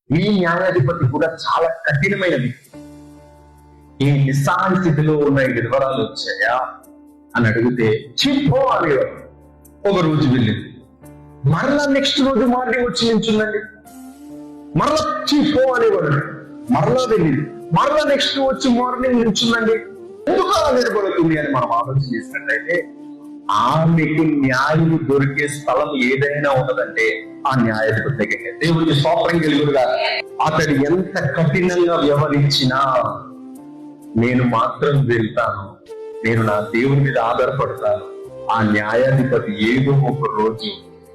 ఈ న్యాయాధిపతి కూడా చాలా కఠినమైన వ్యక్తి. ఈ నిస్సహాయ స్థితిలో ఉన్న ఈ విధవరాలు వచ్చాయా అని అడిగితే చిప్పో అనేవారు. ఒక రోజు వెళ్ళింది, మరలా నెక్స్ట్ రోజు మార్నింగ్ వచ్చి నిల్చుందండి, మరలా చిప్పో అనేవాడు. మరలా వెళ్ళింది, మరలా నెక్స్ట్ వచ్చి మార్నింగ్ నిల్చుందండి. ఎందుకు అలా నిలబడుతుంది అని మనం ఆలోచన చేసినట్లయితే, ఆమెకు న్యాయం దొరికే స్థలం ఏదైనా ఉన్నదంటే ఆ న్యాయాధిపతి దగ్గర. దేవుడికి స్తోత్రం కలుగునుగా. అతడు ఎంత కఠినంగా వ్యవహరించినా నేను మాత్రం వెళ్తాను, నేను నా దేవుని మీద ఆధారపడతాను, ఆ న్యాయాధిపతి ఏదో ఒక రోజు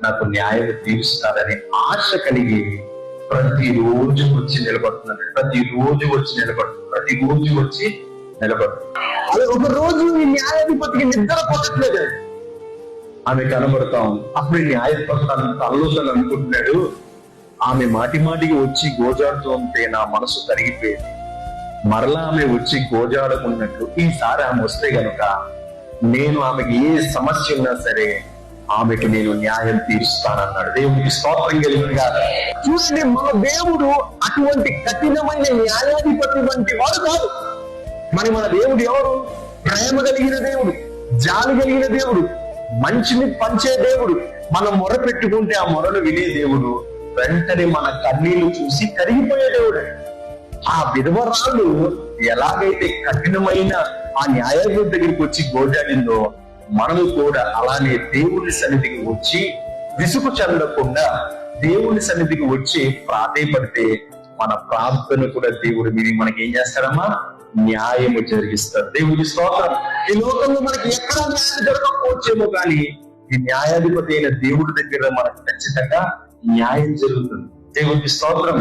నాకు న్యాయం తీరుస్తాడని ఆశ కలిగి ప్రతిరోజు వచ్చి నిలబడుతున్నాడు, ప్రతిరోజు వచ్చి నిలబడుతున్నాడు, ప్రతిరోజు వచ్చి నిలబడుతున్నాడు. అలా ఒక రోజు ఈ న్యాయాధిపతికి నిద్ర పట్టట్లేదు. ఆమె కనబడతా ఉంది. అప్పుడు ఈ న్యాయాధిపతి తనలో తను అనుకుంటున్నాడు, ఆమె మాటి మాటికి వచ్చి గోజాడుతూ ఉంటే నా మనసు కరిగిపోయేది. మరలా ఆమె వచ్చి గోజాడుకున్నట్లు ఈసారి ఆమె వస్తే గనుక నేను ఆమెకి ఏ సమస్య ఉన్నా సరే ఆమెకు నేను న్యాయం తీరుస్తానన్నాడు. దేవుడికి స్తోత్రం కలుగునుగా. చూడండి, మన దేవుడు అటువంటి కఠినమైన న్యాయాధిపతి వంటి వాడు కాదు. మన దేవుడు ఎవరు? ప్రేమ కలిగిన దేవుడు, జాలి కలిగిన దేవుడు, మంచిని పంచే దేవుడు. మనం మొర పెట్టుకుంటే ఆ మొరను వినే దేవుడు, వెంటనే మన కన్నీళ్లు చూసి కరిగిపోయే దేవుడు. ఆ విధవరాలు ఎలాగైతే కఠినమైన ఆ న్యాయాధిపతి దగ్గరికి వచ్చి గోజాడిందో, మనము కూడా అలానే దేవుని సన్నిధికి వచ్చి విసుగు చెందకుండా దేవుని సన్నిధికి వచ్చి ప్రాధేయపడితే మన ప్రార్థన కూడా దేవుడు విని మనకి ఏం చేస్తాడమ్మా? న్యాయము జరిగిస్తాడు. దేవుడి స్తోత్రం. ఈ లోకంలో మనకి ఎక్కడ న్యాయం జరగకపోవచ్చేమో కానీ ఈ న్యాయాధిపతి అయిన దేవుడి దగ్గర మనకు ఖచ్చితంగా న్యాయం జరుగుతుంది. దేవుడి స్తోత్రం.